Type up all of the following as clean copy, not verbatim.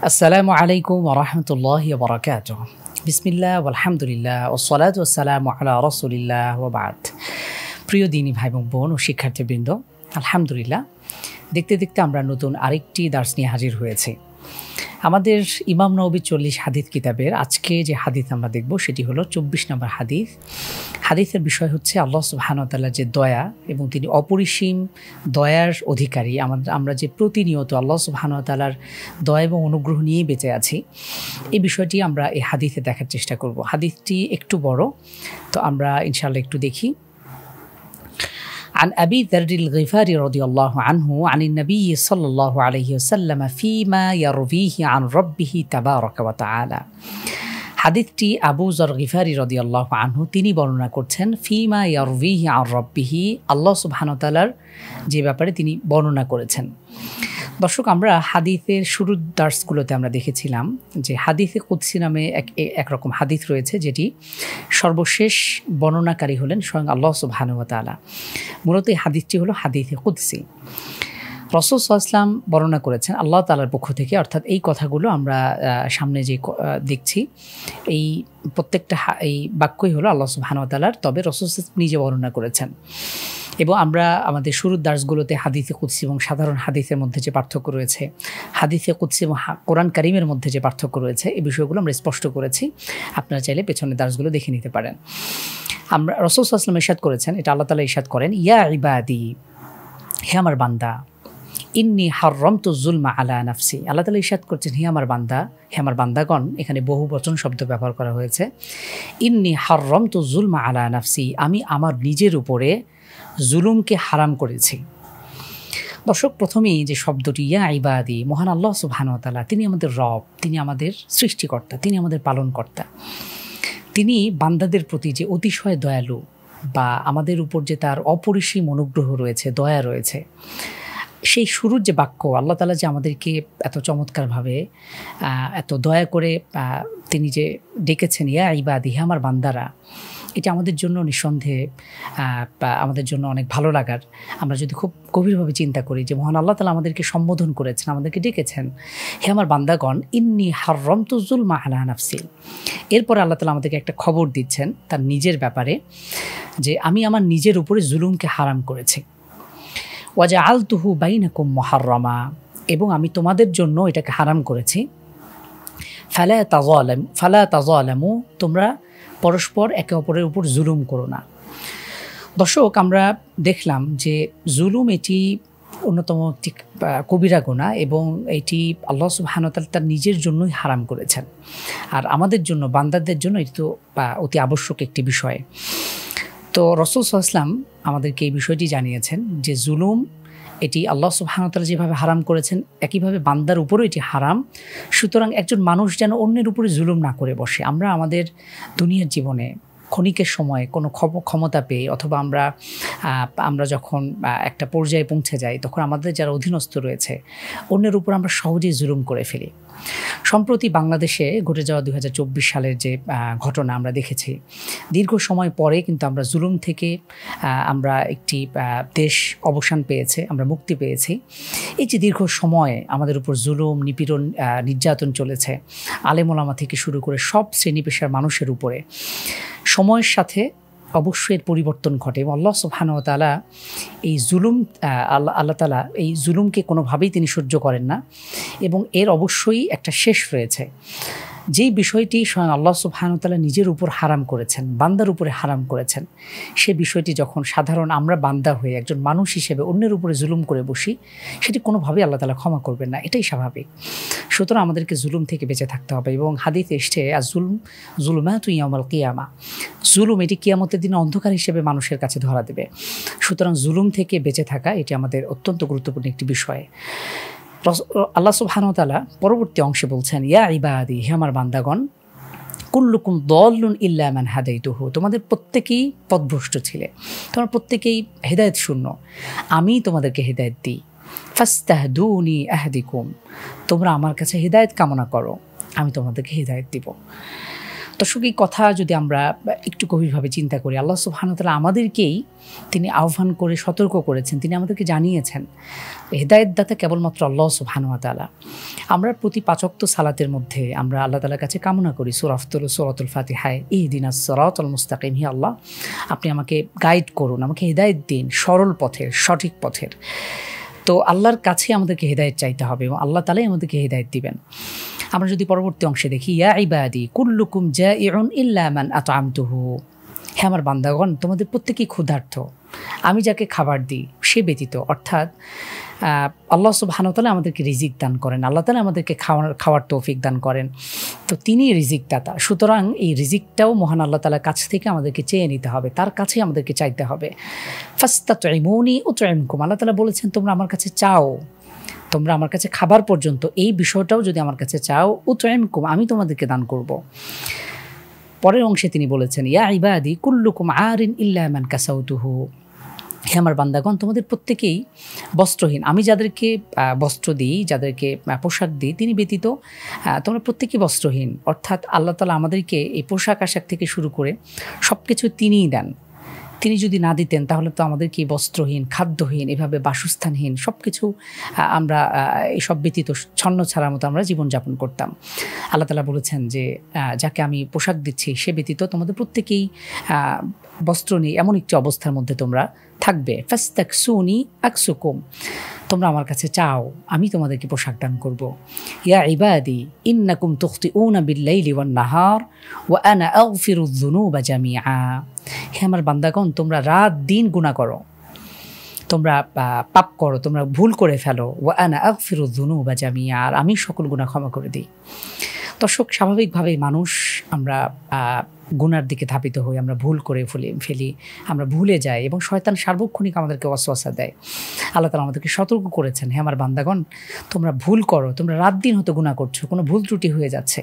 আসসালামু আলাইকুম ওয়া রাহমাতুল্লাহি ওয়া বারাকাতুহু। বিসমিল্লাহ ওয়ালহামদুলিল্লাহ ওয়াসসালাতু ওয়াসসালামু আলা রাসূলিল্লাহ ওয়া বা'দ। প্রিয় দিনী ভাই এবং বোন ও শিক্ষার্থীবৃন্দ, আলহামদুলিল্লাহ দেখতে দেখতে আমরা নতুন আরেকটি দার্স নিয়ে হাজির হয়েছি। আমাদের ইমাম নববী 40 হাদিস কিতাবের আজকে যে হাদিস আমরা দেখব সেটি হলো 24 নম্বর হাদিস। হাদিসের বিষয় হচ্ছে আল্লাহ সুবহানাহু ওয়া তাআলার যে দয়া এবং তিনি অপরিসীম দয়ার অধিকারী। আমরা যে প্রতিনিয়ত আল্লাহ সুবহানাহু ওয়া তাআলার দয়া এবং অনুগ্রহ নিয়েই বেঁচে আছি, এই বিষয়টি আমরা এই হাদিসে দেখার চেষ্টা করব। হাদিসটি একটু বড়, তো আমরা ইনশাআল্লাহ একটু দেখি। عن أبي ذر الغفاري رضي الله عنه عن النبي صلى الله عليه وسلم فيما يرويه عن ربه تبارك وتعالى। হাদিসটি আবু যর গিফারি রাদিয়াল্লাহু আনহু তিনি বর্ণনা করছেন ফিমা ইয়ারভিহি আন রাব্বিহি, আল্লাহ সুবহানাহু ওয়া তাআলার যে ব্যাপারে তিনি বর্ণনা করেছেন। দর্শক, আমরা হাদিসের শুরুর দার্সগুলোতে আমরা দেখেছিলাম যে হাদিসে কুদসি নামে একরকম হাদিস রয়েছে, যেটি সর্বশেষ বর্ণনাকারী হলেন স্বয়ং আল্লাহ সুবহানাহু ওয়া তাআলা। মূলত এই হাদিসটি হলো হাদিসে কুদসি। রাসূল সাল্লাল্লাহু আলাইহি ওয়াসাল্লাম বর্ণনা করেছেন আল্লাহ তাআলার পক্ষ থেকে, অর্থাৎ এই কথাগুলো আমরা সামনে যে দেখছি এই প্রত্যেকটা এই বাক্যই হলো আল্লাহ সুবহানাহু ওয়া তাআলার, তবে রাসূল নিজে বর্ণনা করেছেন। এবং আমরা আমাদের শুরুর দার্সগুলোতে হাদিসে কুদসি এবং সাধারণ হাদিসের মধ্যে যে পার্থক্য রয়েছে, হাদিসে কুদসি এবং কোরআন কারিমের মধ্যে যে পার্থক্য রয়েছে, এই বিষয়গুলো আমরা স্পষ্ট করেছি। আপনারা চাইলে পেছনের দার্সগুলো দেখে নিতে পারেন। আমরা রাসূল সাল্লাল্লাহু আলাইহি ওয়াসাল্লাম ইরশাদ করেছেন, এটা আল্লাহ তাআলা ইরশাদ করেন, ইয়া ইবাদি, হে আমার বান্দা, ইন্নী হাররামতু যুলমা আলা নাফসি। আল্লাহ তাআলা ইরশাদ করছেন, হে আমার বান্দা, হে আমার বান্দাগণ, এখানে বহু বচন শব্দ ব্যবহার করা হয়েছে। ইন্নী হাররামতু যুলমা আলা নাফসি, আমি আমার নিজের উপরে জুলুমকে হারাম করেছি। দর্শক, প্রথমেই যে শব্দটি ইয়া ইবাদি, মহান আল্লাহ সুবহানাহু ওয়া তাআলা তিনি আমাদের রব, তিনি আমাদের সৃষ্টিকর্তা, তিনি আমাদের পালনকর্তা। তিনি বান্দাদের প্রতি যে অতিশয় দয়ালু বা আমাদের উপর যে তার অপরিসীম অনুগ্রহ রয়েছে, দয়া রয়েছে, সেই শুরুর যে বাক্য আল্লাহ তাআলা যে আমাদেরকে এত চমৎকারভাবে এত দয়া করে তিনি যে ডেকেছেন ইয়া ইবাদি, হে আমার বান্দারা, এটা আমাদের জন্য নিঃসন্দেহে আমাদের জন্য অনেক ভালো লাগার। আমরা যদি খুব গভীরভাবে চিন্তা করি যে মহান আল্লাহ তাআলা আমাদেরকে সম্বোধন করেছেন, আমাদেরকে ডেকেছেন, হে আমার বান্দাগণ, ইন্নী হাররামতু যুলমা আলা নাফসি। এরপরে আল্লাহ তাআলা আমাদেরকে একটা খবর দিচ্ছেন তার নিজের ব্যাপারে, যে আমি আমার নিজের উপরে জুলুমকে হারাম করেছি। ওয়াজআলতুহু বাইনাকুম মুহাররামা, এবং আমি তোমাদের জন্য এটাকে হারাম করেছি। ফালা তাযালামু, তোমরা পরস্পর একে অপরের উপর জুলুম করো না। দর্শক, আমরা দেখলাম যে জুলুম এটি অন্যতম একটি কবিরা গুনাহ এবং এটি আল্লাহ সুবহানাহু ওয়া তাআলা তার নিজের জন্যই হারাম করেছেন। আর আমাদের জন্য, বান্দাদের জন্য এটি তো অতি আবশ্যক একটি বিষয়। তো রাসূল সাল্লাল্লাহু আলাইহি ওয়াসাল্লাম আমাদেরকে এই বিষয়টি জানিয়েছেন যে জুলুম এটি আল্লাহ সুবহানাহু ওয়া তাআলা যেভাবে হারাম করেছেন, একইভাবে বান্দার উপরও এটি হারাম। সুতরাং একজন মানুষ যেন অন্যের উপরে জুলুম না করে বসে। আমরা আমাদের দুনিয়ার জীবনে ক্ষণিকের সময় কোনো ক্ষমতা পেয়ে অথবা আমরা যখন একটা পর্যায়ে পৌঁছে যাই, তখন আমাদের যারা অধীনস্থ রয়েছে অন্যের উপর আমরা সহজেই জুলুম করে ফেলি। সম্প্রতি বাংলাদেশে ঘটে যাওয়া 2024 সালের যে ঘটনা আমরা দেখেছি, দীর্ঘ সময় পরে কিন্তু আমরা জুলুম থেকে আমরা একটি দেশ অবসান পেয়েছে, আমরা মুক্তি পেয়েছি। এই যে দীর্ঘ সময় আমাদের উপর জুলুম, নিপীড়ন, নির্যাতন চলেছে, আলেম ওলামা থেকে শুরু করে সব শ্রেণী পেশার মানুষের উপরে, সময়ের সাথে অবশ্যই এর পরিবর্তন ঘটে এবং আল্লাহ সুবহানাহু ওয়া তাআলা এই জুলুম আল্লাহ তাআলা এই জুলুমকে কোনোভাবেই তিনি সহ্য করেন না এবং এর অবশ্যই একটা শেষ রয়েছে। যেই বিষয়টি স্বয়ং আল্লাহ সুবহানাহু ওয়া তাআলা নিজের উপর হারাম করেছেন, বান্দার উপরে হারাম করেছেন, সে বিষয়টি যখন সাধারণ আমরা বান্দা হয়ে একজন মানুষ হিসেবে অন্যের উপরে জুলুম করে বসি, সেটি কোনোভাবেই আল্লাহ তাআলা ক্ষমা করবেন না, এটাই স্বাভাবিক। সুতরাং আমাদেরকে জুলুম থেকে বেঁচে থাকতে হবে এবং হাদিসে এসেছে যুলমাতু ইয়াউমাল কিয়ামা, জুলুম এটি কিয়ামতের দিনে অন্ধকার হিসেবে মানুষের কাছে ধরা দেবে। সুতরাং জুলুম থেকে বেঁচে থাকা এটি আমাদের অত্যন্ত গুরুত্বপূর্ণ একটি বিষয়। আল্লাহ সুবহানাহু ওয়া তাআলা পরবর্তী অংশে বলছেন, ইয়া ইবাদি, হে আমার বান্দাগণ, কুল্লুকুম দাল্লুন ইল্লা মান হাদাইতুহু, তোমাদের প্রত্যেকেই পথভ্রষ্ট ছিলে, তোমরা প্রত্যেকেই হেদায়েত শূন্য, আমি তোমাদেরকে হেদায়েত দিই। ফাস্তাহদুনি আহদিকুম, তোমরা আমার কাছে হেদায়েত কামনা করো, আমি তোমাদেরকে হেদায়েত দিব। দর্শক, এই কথা যদি আমরা একটু গভীরভাবে চিন্তা করি, আল্লাহ সুবহানাহু ওয়া তাআলা আমাদেরকেই তিনি আহ্বান করে সতর্ক করেছেন, তিনি আমাদেরকে জানিয়েছেন হেদায়েত দাতা কেবলমাত্র আল্লাহ সুবহানাহু ওয়া তাআলা। আমরা প্রতি ৫ ওয়াক্ত সালাতের মধ্যে আমরা আল্লাহ তাআলার কাছে কামনা করি সূরাতুল ফাতিহায়, ইহদিনাস সিরাতাল মুস্তাকিম, হে আল্লাহ আপনি আমাকে গাইড করুন, আমাকে হেদায়েত দিন সরল পথের, সঠিক পথের। তো আল্লাহর কাছে আমাদেরকে হেদায়েত চাইতে হবে এবং আল্লাহ তাআলাই আমাদেরকে হেদায়েত দিবেন। আমরা যদি পরবর্তী অংশে দেখি, ইয়া ইবাদি কুল্লুকুম জাইউন ইল্লা মান আতআমতুহু, হে আমার বান্দাগণ তোমাদের প্রত্যেকেই ক্ষুধার্ত, আমি যাকে খাবার দিই সে ব্যতীত। অর্থাৎ আল্লাহ সুবহানাহু ওয়া তাআলা আমাদেরকে রিজিক দান করেন, আল্লাহ তাআলা আমাদেরকে খাওয়ার তৌফিক দান করেন, তো তিনি রিজিক দাতা। সুতরাং এই রিজিকটাও মহান আল্লাহ তাআলার কাছ থেকে আমাদেরকে চেয়ে নিতে হবে, তার কাছে আমাদেরকে চাইতে হবে। ফাস্তাতঈমুনি উতঈমকুম, আল্লাহ তাআলা বলেছেন তোমরা আমার কাছে চাও, তোমরা আমার কাছে খাবার পর্যন্ত এই বিষয়টাও যদি আমার কাছে চাও, উতঈমকুম, আমি তোমাদেরকে দান করব। পরের অংশে তিনি বলেছেন, ইয়া ইবাদি কুল্লুকুম আরিন ইল্লা মান কাসাউতুহু, হে আমার বান্দাগণ তোমাদের প্রত্যেকেই বস্ত্রহীন, আমি যাদেরকে বস্ত্র দিই, যাদেরকে পোশাক দিই তিনি ব্যতীত তোমরা প্রত্যেকেই বস্ত্রহীন। অর্থাৎ আল্লাহ তাআলা আমাদেরকে এই পোশাক আশাক থেকে শুরু করে সব কিছু তিনিই দেন। তিনি যদি না দিতেন তাহলে তো আমাদেরকে বস্ত্রহীন, খাদ্যহীন, এভাবে বাসস্থানহীন সব কিছু আমরা এইসব ব্যতীত ছন্ন ছাড়ার মতো আমরা জীবনযাপন করতাম। আল্লাহ তাআলা বলেছেন যে যাকে আমি পোশাক দিচ্ছি সে ব্যতীত তোমাদের প্রত্যেকেই বস্ত্র নেই, এমন একটি অবস্থার মধ্যে তোমরা থাকবে। ফাস্তাকসুনি আকসুকুম, তোমরা আমার কাছে চাও আমি তোমাদেরকে পোশাক দান করব। ইয়া ইবাদি ইন্নাকুম তুখতিউনা বিল্লাইলি ওয়ান নাহার ওয়া আনা আগফিরুয যুনুবা জামিআ, হে আমার বান্দাগণ তোমরা রাত দিন গুনাহ করো, তোমরা পাপ করো, তোমরা ভুল করে ফেলো। ওয়া আনা আগফিরুয যুনুবা জামিআ, আর আমি সকল গুনাহ ক্ষমা করে দিই। দর্শক, স্বাভাবিকভাবেই মানুষ আমরা গুনার দিকে ধাবিত হই, আমরা ভুল করে ফেলি, আমরা ভুলে যাই এবং শয়তান সার্বক্ষণিক আমাদেরকে ওয়াসওয়াসা দেয়। আল্লাহ তাআলা আমাদেরকে সতর্ক করেছেন, হে আমার বান্দাগণ তোমরা ভুল করো, তোমরা রাত দিন হয়তো গুনাহ করছো, কোনো ভুল ত্রুটি হয়ে যাচ্ছে,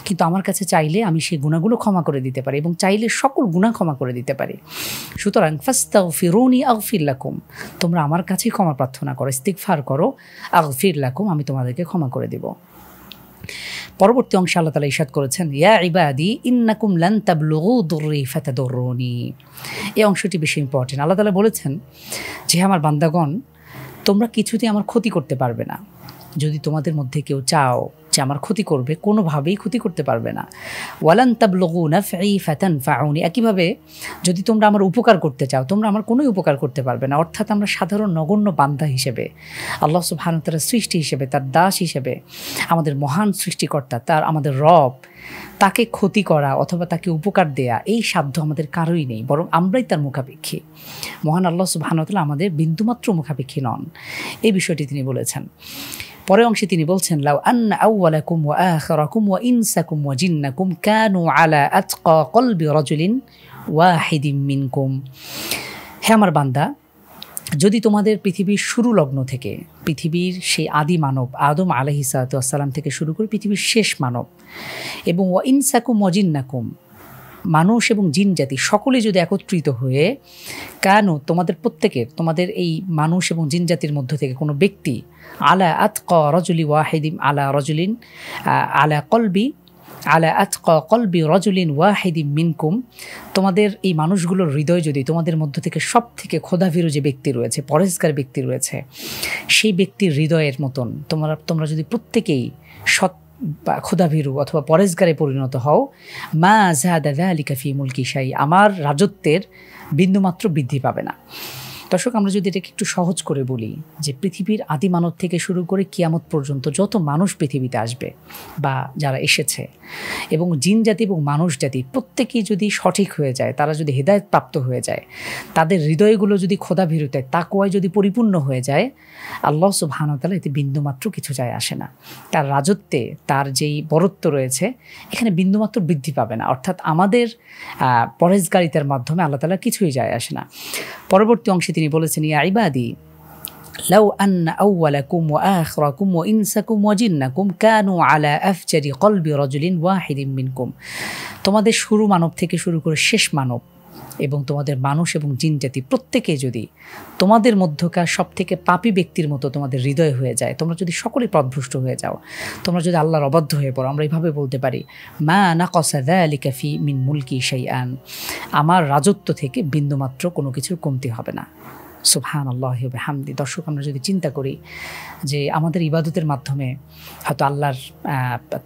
কিন্তু আমার কাছে চাইলে আমি সেই গুনাহগুলো ক্ষমা করে দিতে পারি এবং চাইলে সকল গুনাহ ক্ষমা করে দিতে পারি। সুতরাং ফাস্তাগফিরুনি আগফির লাকুম, তোমরা আমার কাছেই ক্ষমা প্রার্থনা করো, ইস্তিগফার করো, আগফির লাকুম, আমি তোমাদেরকে ক্ষমা করে দেব। পরবর্তী অংশে আল্লাহ তাআলা ইরশাদ করেছেন, ইয়া ইবাদি ইন্নাকুম লান তাবলুগু দুররি ফাতাদুররুনি, এই অংশটি বেশি ইম্পর্টেন্ট। আল্লাহ তাআলা বলেছেন যে আমার বান্দাগণ তোমরা কিছুতেই আমার ক্ষতি করতে পারবে না, যদি তোমাদের মধ্যে কেউ চাও যে আমার ক্ষতি করবে, কোনোভাবেই ক্ষতি করতে পারবে না। ওয়ালান তাবলুগু নাফঈ ফাতানফাউনি, একইভাবে যদি তোমরা আমার উপকার করতে চাও তোমরা আমার কোনোই উপকার করতে পারবে না। অর্থাৎ আমরা সাধারণ নগণ্য বান্দা হিসেবে, আল্লাহ সুবহানাহু ওয়া তাআলার সৃষ্টি হিসেবে, তার দাস হিসেবে, আমাদের মহান সৃষ্টিকর্তা, তার আমাদের রব, তাকে ক্ষতি করা অথবা তাকে উপকার দেয়া এই সাধ্য আমাদের কারোই নেই, বরং আমরাই তার মুখাপেক্ষী। মহান আল্লাহ সুবহানাহু ওয়া তাআলা আমাদের বিন্দুমাত্র মুখাপেক্ষী নন, এই বিষয়টি তিনি বলেছেন। পরের অংশে তিনি বলছেন, লাউ আন্না আউওয়ালাকুম ওয়া আখিরাকুম ওয়া ইনসাকুম ওয়া জিন্নাকুম কানু আলা আতকা কলবি রাজুলিন ওয়াহিদিম মিনকুম, হে আমার বান্দা যদি তোমাদের পৃথিবীর শুরু লগ্ন থেকে, পৃথিবীর সেই আদি মানব আদম আলাইহিস সালাতু ওয়াস সালাম থেকে শুরু করে পৃথিবীর শেষ মানব, এবং ওয়া ইনসাকুম ওয়া জিন্নাকুম, মানুষ এবং জিন জাতি সকলে যদি একত্রিত হয়ে, কেন তোমাদের প্রত্যেকের, তোমাদের এই মানুষ এবং জিন জাতির মধ্য থেকে কোনো ব্যক্তি আলা আতকা রাজুলি ওয়াহিদিম আলা রাজুলিন আলা কলবি আলা আতকা কলবি রাজুলিন ওয়াহিদিম মিনকুম, তোমাদের এই মানুষগুলোর হৃদয় যদি তোমাদের মধ্য থেকে সব থেকে খোদাভীরু যে ব্যক্তি রয়েছে, পরেজগার ব্যক্তি রয়েছে, সেই ব্যক্তির হৃদয়ের মতন তোমরা যদি প্রত্যেকেই সৎ বা খোদাভীরু অথবা পরেজগারে পরিণত হও, মা যাদা যালিকা ফি মুলকি শাই, আমার রাজত্বের বিন্দুমাত্র বৃদ্ধি পাবে না। দর্শক, আমরা যদি এটাকে একটু সহজ করে বলি যে পৃথিবীর আদি মানব থেকে শুরু করে কিয়ামত পর্যন্ত যত মানুষ পৃথিবীতে আসবে বা যারা এসেছে, এবং জিন জাতি এবং মানুষ জাতি প্রত্যেকেই যদি সঠিক হয়ে যায়, তারা যদি হেদায়েত প্রাপ্ত হয়ে যায়, তাদের হৃদয়গুলো যদি খোদাভীরুতায় তাকওয়ায় যদি পরিপূর্ণ হয়ে যায়, আল্লাহ সুবহানাহু ওয়া তাআলা এতে বিন্দুমাত্র কিছু যায় আসে না। তার রাজত্বে তার যেই বরত্ব রয়েছে এখানে বিন্দুমাত্র বৃদ্ধি পাবে না। অর্থাৎ আমাদের পরেজগারিতার মাধ্যমে আল্লাহ তাআলা কিছুই যায় আসে না। পরবর্তী অংশে তিনি বলেছেন, ইয়া ইবাদি লাউ আন্না আউওয়ালাকুম ওয়া আখিরাকুম ওয়া ইনসাকুম ওয়া জিন্নাকুম কানু আলা আফজারি কলবি রাজুলিন ওয়াহিদিম মিনকুম, তোমাদের শুরু মানব থেকে শুরু করে শেষ মানব, এবং তোমাদের মানুষ এবং জিন জাতি প্রত্যেকে যদি তোমাদের মধ্যকার সবথেকে পাপী ব্যক্তির মতো তোমাদের হৃদয় হয়ে যায়, তোমরা যদি সকলেই পথভ্রষ্ট হয়ে যাও, তোমরা যদি আল্লাহর অবাধ্য হয়ে পড়ো, আমরা এইভাবে বলতে পারি মা নাকাসা যালিকা ফি মিন মুলকি শাইআন, আমার রাজত্ব থেকে বিন্দুমাত্র কোনো কিছুর কমতি হবে না। সুবহানাল্লাহি ওয়া বিহামদি। দর্শক, আমরা যদি চিন্তা করি যে আমাদের ইবাদতের মাধ্যমে হয়তো আল্লাহর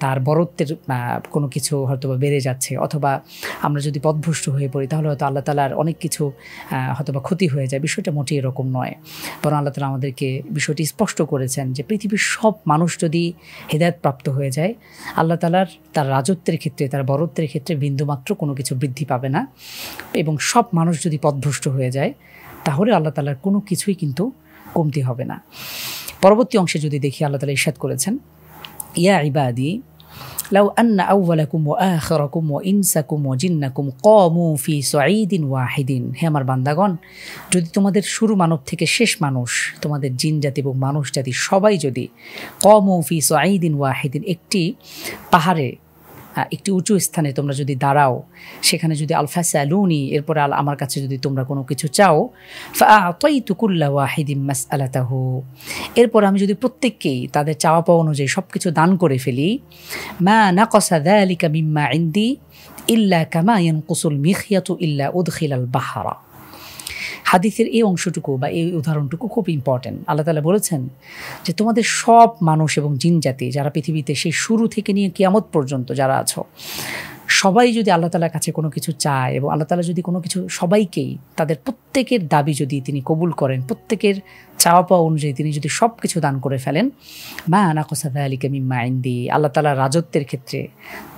তার বরত্বের কোনো কিছু হয়তো বেড়ে যাচ্ছে, অথবা আমরা যদি পথভ্রষ্ট হয়ে পড়ি তাহলে হয়তো আল্লাহ তাআলার অনেক কিছু হয়তো বা ক্ষতি হয়ে যায়। বিষয়টা মোটেই এরকম নয়, বরং আল্লাহ তাআলা আমাদেরকে বিষয়টি স্পষ্ট করেছেন যে পৃথিবীর সব মানুষ যদি হেদায়েত প্রাপ্ত হয়ে যায়, আল্লাহ তাআলার তার রাজত্বের ক্ষেত্রে, তার বরত্বের ক্ষেত্রে বিন্দুমাত্র কোনো কিছু বৃদ্ধি পাবে না। এবং সব মানুষ যদি পথভ্রষ্ট হয়ে যায় তাহলে আল্লাহ তাআলার কোনো কিছুই কিন্তু কমতি হবে না। পরবর্তী অংশে যদি দেখি, আল্লাহ তাআলা ইরশাদ করেছেন, ইয়া ইবাদি লাউ আন্না আউওয়ালাকুম ওয়া আখিরাকুম ওয়া ইনসাকুম ওয়া জিন্নাকুম কামু ফি সাঈদিন ওয়াহিদিন, হে আমার বান্দাগণ, যদি তোমাদের শুরু মানব থেকে শেষ মানুষ, তোমাদের জিন জাতি এবং মানুষ জাতি সবাই যদি কামু ফি সাঈদিন ওয়াহিদিন, একটি পাহাড়ে, একটি উঁচু স্থানে তোমরা যদি দাঁড়াও, সেখানে যদি আলফাসালুনি, এরপরে আমার কাছে যদি তোমরা কোনো কিছু চাও, ফাআতাইতু কুল্লা ওয়াহিদিন মাসআলাতাহু, এরপর আমি যদি প্রত্যেককেই তাদের চাওয়া পাওয়া অনুযায়ী সব কিছু দান করে ফেলি, মা নাকাসা যালিকা মিম্মা ইনদি ইল্লা কামা ইয়ানকুসুল মিখিয়াতু ইল্লা উদখিলাল বাহরা। হাদিসের এই অংশটুকু বা এই উদাহরণটুকু খুব ইম্পর্টেন্ট। আল্লাহ তাআলা বলেছেন যে তোমাদের সব মানুষ এবং জিন জাতি যারা পৃথিবীতে সেই শুরু থেকে নিয়ে কিয়ামত পর্যন্ত যারা আছো, সবাই যদি আল্লাহ তাআলার কাছে কোনো কিছু চায় এবং আল্লাহ তাআলা যদি কোনো কিছু সবাইকেই তাদের প্রত্যেকের দাবি যদি তিনি কবুল করেন, প্রত্যেকের চাওয়া পাওয়া অনুযায়ী তিনি যদি সব কিছু দান করে ফেলেন, মা নাকাসা যালিকা মিম্মা ইনদি, আল্লাহ তাআলার রাজত্বের ক্ষেত্রে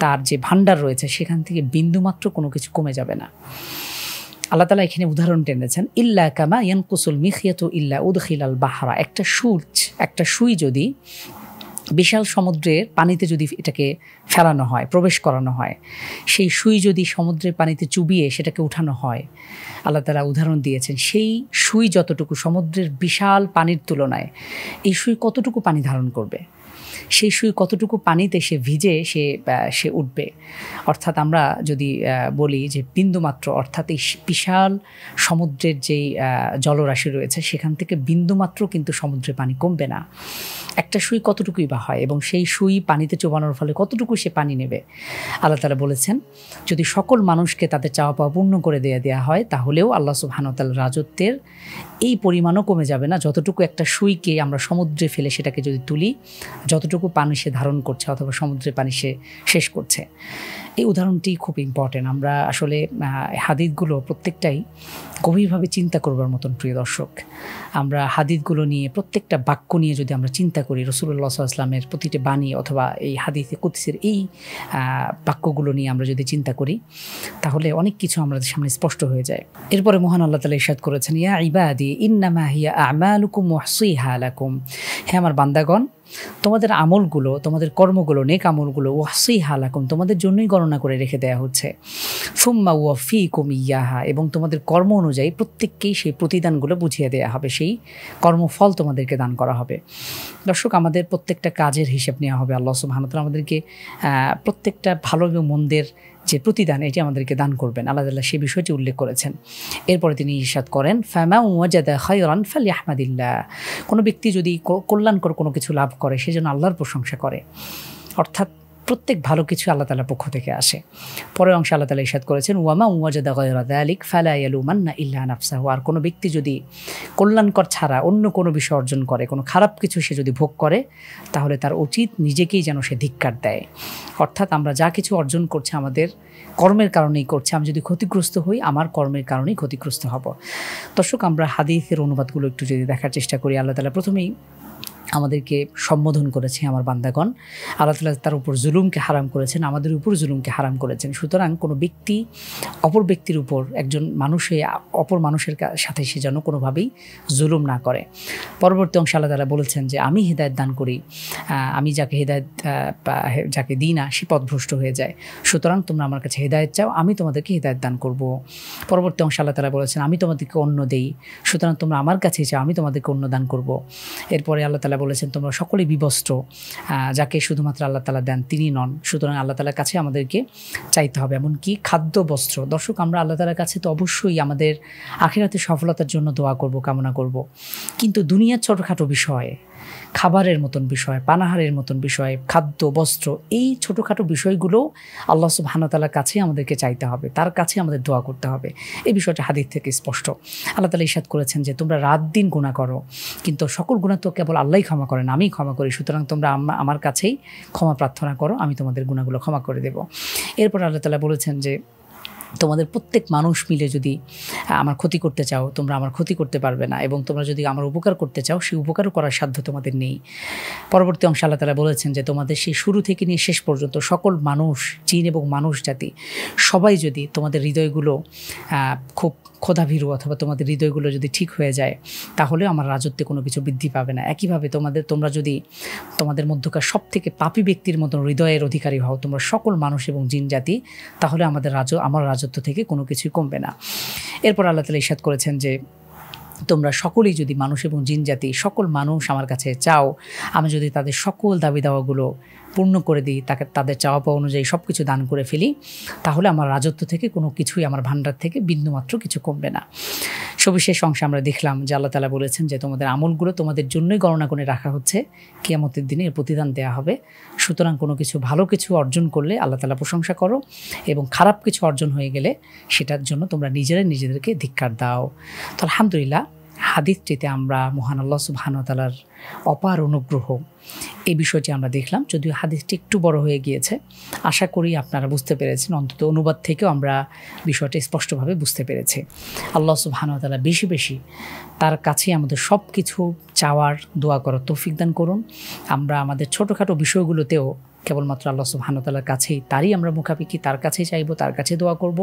তার যে ভান্ডার রয়েছে সেখান থেকে বিন্দুমাত্র কোনো কিছু কমে যাবে না। আল্লাহ তাআলা এখানে উদাহরণ টেনেছেন, ইল্লা কামা ইয়ানকুসুল মিখিয়াতু ইল্লা উদখিলাল বাহরা, একটা সুই যদি বিশাল সমুদ্রের পানিতে যদি এটাকে ফেলানো হয়, প্রবেশ করানো হয়, সেই সুই যদি সমুদ্রের পানিতে চুবিয়ে সেটাকে উঠানো হয়, আল্লাহ তাআলা উদাহরণ দিয়েছেন সেই সুই যতটুকু সমুদ্রের বিশাল পানির তুলনায় এই সুই কতটুকু পানি ধারণ করবে, সেই সুই কতটুকু পানিতে সে ভিজে সে উঠবে। অর্থাৎ আমরা যদি বলি যে বিন্দুমাত্র, অর্থাৎ এই বিশাল সমুদ্রের যেই জলরাশি রয়েছে সেখান থেকে বিন্দুমাত্র কিন্তু সমুদ্রে পানি কমবে না। একটা সুই কতটুকুই বা হয় এবং সেই সুই পানিতে চোবানোর ফলে কতটুকু সে পানি নেবে। আল্লাহ তাআলা বলেছেন যদি সকল মানুষকে তাদের চাওয়া পাওয়া পূর্ণ করে দেওয়া হয় তাহলেও আল্লাহ সুবহানাহু ওয়া তাআলার রাজত্বের এই পরিমাণও কমে যাবে না, যতটুকু একটা সুইকে আমরা সমুদ্রে ফেলে সেটাকে যদি তুলি, যতটুকু পানি সে ধারণ করছে অথবা সমুদ্রের পানি সে শেষ করছে। এই উদাহরণটি খুব ইম্পর্টেন্ট। আমরা আসলে হাদিসগুলো প্রত্যেকটাই গভীরভাবে চিন্তা করবার মতন। প্রিয় দর্শক, আমরা হাদিসগুলো নিয়ে, প্রত্যেকটা বাক্য নিয়ে যদি আমরা চিন্তা করি, রাসূলুল্লাহ সাল্লাল্লাহু আলাইহি ওয়াসাল্লামের প্রতিটি বাণী অথবা এই হাদিসে কুদসির এই বাক্যগুলো নিয়ে আমরা যদি চিন্তা করি তাহলে অনেক কিছু আমাদের সামনে স্পষ্ট হয়ে যায়। এরপরে মহান আল্লাহ তাআলা ইরশাদ করেছেন, ইয়া ইবাদি ইন্নামা হিয়া আমালুকুম ওয়াহসিহা লাকুম, হে আমার বান্দাগণ, তোমাদের আমলগুলো, তোমাদের কর্মগুলো, নেক আমলগুলো ওয়াহসিহা লাকুম, তোমাদের জন্যই গণনা করে রেখে দেওয়া হচ্ছে। সুম্মা ওয়াফিকুম ইয়াহা, এবং তোমাদের কর্ম অনুযায়ী প্রত্যেককেই সেই প্রতিদানগুলো বুঝিয়ে দেওয়া হবে, সেই কর্মফল তোমাদেরকে দান করা হবে। দর্শক, আমাদের প্রত্যেকটা কাজের হিসাব নেওয়া হবে। আল্লাহ সুবহানাহু ওয়া তাআলা আমাদেরকে প্রত্যেকটা ভালো এবং মন্দের যে প্রতিদান এটি আমাদেরকে দান করবেন, আল্লাহ তাআলা সেই বিষয়টি উল্লেখ করেছেন। এরপরে তিনি ইরশাদ করেন, ফামা ওয়াজাদা খায়রান ফালইহমাদিল্লাহ, কোনো ব্যক্তি যদি কল্যাণকর কোনো কিছু লাভ করে সেজন্য আল্লাহর প্রশংসা করে। অর্থাৎ প্রত্যেক ভালো কিছু আল্লাহ তাআলার পক্ষ থেকে আসে। পরের অংশে আল্লাহ তাআলা ইরশাদ করেছেন, ওয়ামা ওয়াজাদা গায়রা যালিক ফালা ইয়ালুমান্না ইল্লা নাফসাহু, আর কোনো ব্যক্তি যদি কল্যাণকর ছাড়া অন্য কোনো বিষয় অর্জন করে, কোনো খারাপ কিছু সে যদি ভোগ করে, তাহলে তার উচিত নিজেকেই যেন সে ধিক্কার দেয়। অর্থাৎ আমরা যা কিছু অর্জন করছি আমাদের কর্মের কারণেই করছি, আমি যদি ক্ষতিগ্রস্ত হই আমার কর্মের কারণেই ক্ষতিগ্রস্ত হব। দর্শক, আমরা হাদিসের অনুবাদগুলো একটু যদি দেখার চেষ্টা করি, আল্লাহ তাআলা প্রথমেই আমাদেরকে সম্বোধন করেছে আমার বান্দাগণ। আল্লাহ তাআলা তার উপর জুলুমকে হারাম করেছেন, আমাদের উপর জুলুমকে হারাম করেছেন। সুতরাং কোনো ব্যক্তি অপর ব্যক্তির উপর, একজন মানুষে অপর মানুষের সাথে সে যেন কোনোভাবেই জুলুম না করে। পরবর্তী অংশে আল্লাহ তাআলা বলেছেন যে আমি হেদায়েত দান করি, আমি যাকে হেদায়েত যাকে দিই না সে পথভ্রষ্ট হয়ে যায়। সুতরাং তোমরা আমার কাছে হেদায়েত চাও, আমি তোমাদেরকে হেদায়েত দান করব। পরবর্তী অংশে আল্লাহ তাআলা বলেছেন আমি তোমাদেরকে অন্ন দেই, সুতরাং তোমরা আমার কাছে চাও, আমি তোমাদেরকে অন্ন দান করব। এরপরে আল্লাহ তাআলা তাআলা বলেছেন তোমরা সকলেই বিবস্ত্র, যাকে শুধুমাত্র আল্লাহ তাআলা দেন তিনি নন। সুতরাং আল্লাহ তাআলার কাছে আমাদেরকে চাইতে হবে, এমনকি খাদ্য বস্ত্র। দর্শক, আমরা আল্লাহ তাআলার কাছে তো অবশ্যই আমাদের আখিরাতে সফলতার জন্য দোয়া করব, কামনা করব, কিন্তু দুনিয়ার ছোটোখাটো বিষয়ে, খাবারের মতন বিষয়, পানাহারের মতন বিষয়, খাদ্য বস্ত্র, এই ছোটোখাটো বিষয়গুলো আল্লাহ সুবহানাহু ওয়া তাআলার কাছে আমাদেরকে চাইতে হবে, তার কাছে আমাদের দোয়া করতে হবে। এই বিষয়টা হাদিস থেকে স্পষ্ট। আল্লাহ তাআলা ইরশাদ করেছেন যে তোমরা রাত দিন গুনাহ করো, কিন্তু সকল গুনাহ তো কেবল আল্লাহই ক্ষমা করেন, আমিই ক্ষমা করি। সুতরাং তোমরা আমার কাছেই ক্ষমা প্রার্থনা করো, আমি তোমাদের গুনাহগুলো ক্ষমা করে দেব। এরপর আল্লাহ তাআলা বলেছেন যে তোমাদের প্রত্যেক মানুষ মিলে যদি আমার ক্ষতি করতে চাও, তোমরা আমার ক্ষতি করতে পারবে না, এবং তোমরা যদি আমার উপকার করতে চাও, সেই উপকারও করার সাধ্য তোমাদের নেই। পরবর্তী অংশে আল্লাহ তাআলা বলেছেন যে তোমাদের সেই শুরু থেকে নিয়ে শেষ পর্যন্ত সকল মানুষ, জিন এবং মানুষ জাতি সবাই যদি তোমাদের হৃদয়গুলো খুব ক্ষোধাভীরু অথবা তোমাদের হৃদয়গুলো যদি ঠিক হয়ে যায়, তাহলে আমার রাজত্বে কোনো কিছু বৃদ্ধি পাবে না। একইভাবে তোমরা যদি তোমাদের মধ্যকার সব থেকে পাপী ব্যক্তির মতন হৃদয়ের অধিকারী হও, তোমরা সকল মানুষ এবং জিন জাতি, তাহলে আমার রাজত্ব থেকে কোনো কিছুই কমবে না। এরপর আল্লাহ তাআলা ইরশাদ করেছেন যে তোমরা সকলেই যদি মানুষ এবং জিন জাতি সকল মানুষ আমার কাছে চাও, আমি যদি তাদের সকল দাবি দাওয়াগুলো পূর্ণ করে দিই, তাদের চাওয়া পাওয়া অনুযায়ী সব কিছু দান করে ফেলি, তাহলে আমার রাজত্ব থেকে কোনো কিছুই, আমার ভান্ডার থেকে বিন্দুমাত্র কিছু কমবে না। সবিশেষ অংশে আমরা দেখলাম যে আল্লাহ তাআলা বলেছেন যে তোমাদের আমলগুলো তোমাদের জন্যই গণনা করে রাখা হচ্ছে, কিয়ামতের দিনে এর প্রতিদান দেওয়া হবে। সুতরাং কোনো কিছু ভালো কিছু অর্জন করলে আল্লাহ তাআলা প্রশংসা করো, এবং খারাপ কিছু অর্জন হয়ে গেলে সেটার জন্য তোমরা নিজেদেরকে ধিক্কার দাও। তো আলহামদুলিল্লাহ, হাদিসটিতে আমরা মহান আল্লাহ সুবহানাহু ওয়া তাআলার অপার অনুগ্রহ, এই বিষয়টি আমরা দেখলাম। যদিও হাদিসটি একটু বড় হয়ে গিয়েছে, আশা করি আপনারা বুঝতে পেরেছেন, অন্তত অনুবাদ থেকেও আমরা বিষয়টা স্পষ্টভাবে বুঝতে পেরেছি। আল্লাহ সুবহানাহু ওয়া তাআলা বেশি বেশি তার কাছে আমাদের সব কিছু চাওয়ার, দোয়া করার তৌফিক দান করুন। আমরা আমাদের ছোটোখাটো বিষয়গুলোতেও কেবলমাত্র আল্লাহ সুবহানাহু ওয়া তাআলার কাছেই, তারই আমরা মুখাপেক্ষী, তার কাছেই চাইব, তার কাছে দোয়া করব।